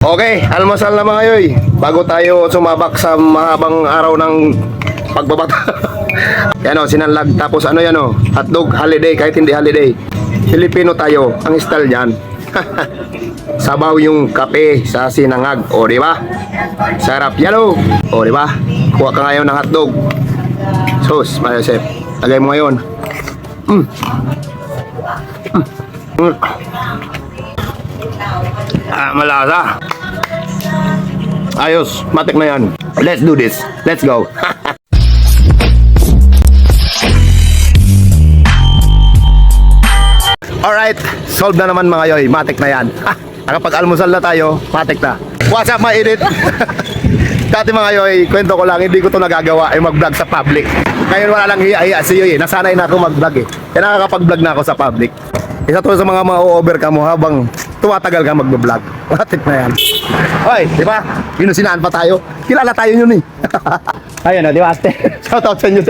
Okay, almusal na mga yoy. Bago tayo sumabak sa mahabang araw ng pagbabata. Yan o, sinanlag. Tapos ano yan o, hotdog, holiday, kahit hindi holiday. Filipino tayo, ang style yan. Sabaw yung kape sa sinangag. O, di ba? Sarap yan o. O, di ba? Kuha ka ngayon ng hotdog. Sus, Mayosep. Lagay mo ngayon. Malasa. Ayos, matik na yan. Let's do this. Let's go. Alright, solve na naman mga yoy. Matik na yan. Nakapag-almusal na tayo, matik na. What's up, ma-edit? Dati mga yoy, kwento ko lang, hindi ko to nagagawa ay mag-vlog sa public. Ngayon wala lang hiya-hiya si yoy. Nasanay na ako mag-vlog eh. Kaya nakakapag-vlog na ako sa public. Isa to sa mga ma-overcome mo habang tumatagal ka mag-vlog. Matik na yan. Hoy, di ba? Binusinaan pa tayo. Kilala tayo yun eh. Ayun na, di ba? Shout out sa inyo.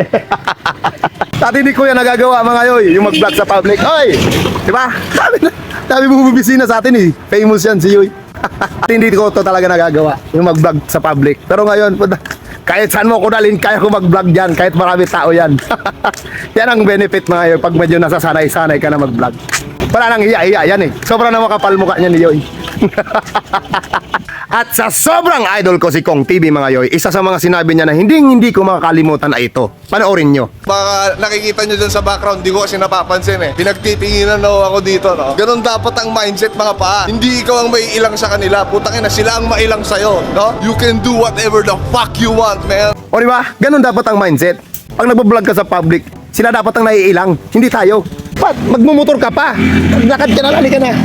Dati hindi ko yan nagagawa mga yoy, yung mag-vlog sa public. Hoy, di ba? Dami bumibisina sa atin eh. Famous yan si yoy. Hindi ko to talaga nagagawa, yung mag-vlog sa public. Pero ngayon, kahit saan mo ko dalhin, kaya ko mag-vlog dyan, kahit marami tao yan. Yan ang benefit mga yoy, pag medyo nasasanay-sanay ka na mag-vlog. Wala nang hiya-hiya yan eh. Sobrang na makapal mukha niya ni yoy. At sa sobrang idol ko si Kong TV mga yoy, isa sa mga sinabi niya na hindi ko makakalimutan ay ito. Panoorin nyo. Baka nakikita nyo dyan sa background, di ko kasi napapansin eh. Pinagtitinginan na ako dito, no? Ganon dapat ang mindset mga paa. Hindi ikaw ang may ilang sa kanila. Putang ina, sila ang mailang sa'yo, no? You can do whatever the fuck you want, man. O di ba? Ganon dapat ang mindset. Pag nagbablog ka sa public, sila dapat ang naiilang, hindi tayo. Pat, magmumotor ka pa. Maglakad ka na, lali ka na.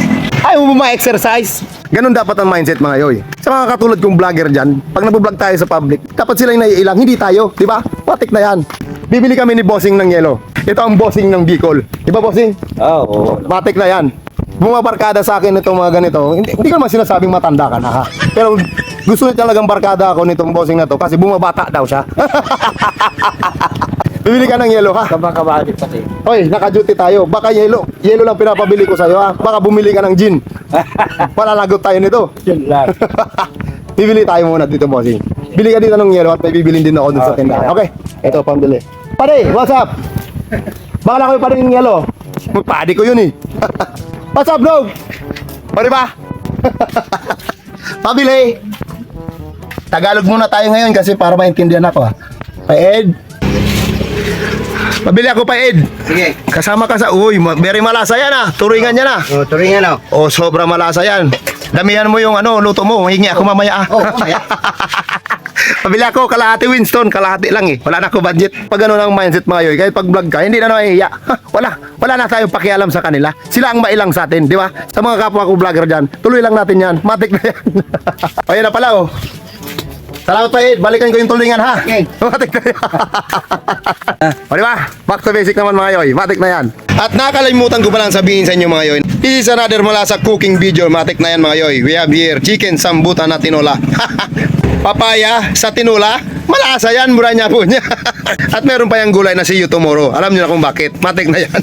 Ayaw mo ma-exercise. Ganon dapat ang mindset mga yoy. Sa mga katulad kong vlogger dyan, pag nagbablog tayo sa public, dapat sila yung naiilang, hindi tayo. Di ba? Patik na yan. Bibili kami ni Bossing ng yelo. Ito ang Bossing ng Bicol. Di ba Bossing? Oo. Patik na yan. Bumabarkada sa akin itong mga ganito. Hindi ko naman sinasabing matanda ka na ha. Pero gusto niya talagang barkada ako nitong Bossing na to kasi bumabata daw siya. Bibili ka ng yelo ha? Kabakabalik kasi. Hoy, naka-duty tayo. Baka yelo. Yelo lang pinapabili ko sa'yo ha. Baka bumili ka ng gin. Palalagot tayo nito. Yun lang. Bibili tayo muna dito, bossing. Bili ka dito ng yelo at may bibilin din ako dun sa tindahan. Okay? Ito, pambili. Pare, what's up? Bakala ko yung pare yung yelo. Magpadi ko yun eh. What's up, dog? Pare ba? Pabili. Tagalog muna tayo ngayon kasi para maintindihan ako ha. Pa-Ed. Pabili ako pa Ed. Sige. Kasama ka sa very malasa yan ah. Turingan yan ah. O, turingan o. Oh, sobra malasa yan. Damihan mo yung luto mo. Hingi ako mamaya ah. Oh, mamaya. Pabili ako kalahati Winston, kalahati lang eh. Wala na ako budget. Pag gano'n ang mindset mga yoy, kahit pag vlog ka, hindi na nahihiya. Wala na tayong pakialam sa kanila. Sila ang mailang sa atin, di ba? Sa mga kapwa ko vlogger dyan, tuloy lang natin yan. Matik na yan. O yan na pala oh. Salamat pa Ed, balikan ko yung tulingan ha. Okay. Matik na yan. O diba? Back to basic naman mga yoy. Matik na yan. At nakalimutan ko palang sabihin sa inyo mga yoy. This is another malasa cooking video. Matik na yan mga yoy. We have here chicken sambutan na tinola. Papaya sa tinola. Malasa yan, mura niya po niya. At meron pa yung gulay na see you tomorrow. Alam niyo na kung bakit. Matik na yan.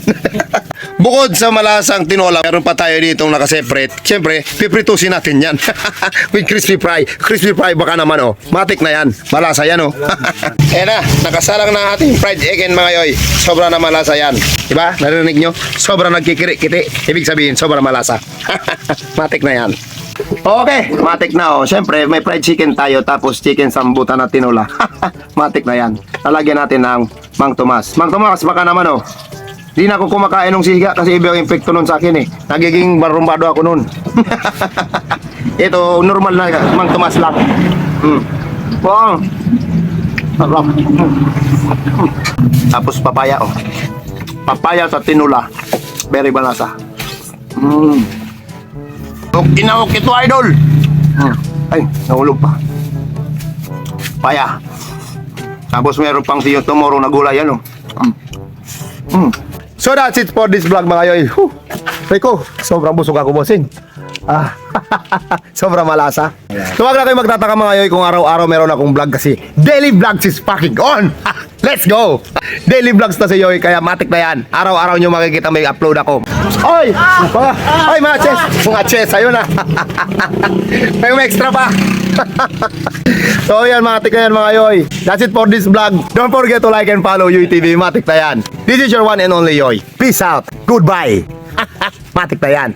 Bukod sa malasang tinola, meron pa tayo ditong nakaseparate. Siyempre, pipritusin natin yan. With crispy fry. Crispy fry baka naman oh. Matik na yan. Malasa yan oh. Ayan na, nakasalang na ating fried egg and mga yoy. Sobra na malasa yan. Diba? Narinig nyo? Sobra nagkikiri-kiti. Ibig sabihin, sobra malasa. Matik na yan. Okay, matik na oh. Siyempre, may fried chicken tayo tapos chicken sambutan na tinola. Matik na yan. Lalagyan natin ng Mang Tomas. Mang Tomas, baka naman oh. Di na ako kumakain ng siga kasi iba yung epekto nun sa akin eh. Nagiging barumbado ako nun. Ito, normal na Mang Tomas lang. Wow. Sarap. Tapos papaya oh. Papaya sa tinola. Very balasa. Okay na okay to idol. Ay, nahulog pa. Papaya. Tapos meron pang siyo tomorrow na gulay ano. So that's it for this vlog mga yoy. Rico, sobrang busog ako bossing. Ah, sobra malasa. So wag na kayo magtataka mga yoy kung araw-araw meron akong vlog kasi daily vlogs is fucking on. Let's go! Daily vlogs na si Yoy, kaya matik na yan. Araw-araw nyo makikita may upload ako. Oy! Mga chess! Mga chess, ayun na. May extra pa. So yan, matik na yan mga Yoy. That's it for this vlog. Don't forget to like and follow Yoy TV. Matik na yan. This is your one and only Yoy. Peace out. Goodbye. Matik na yan.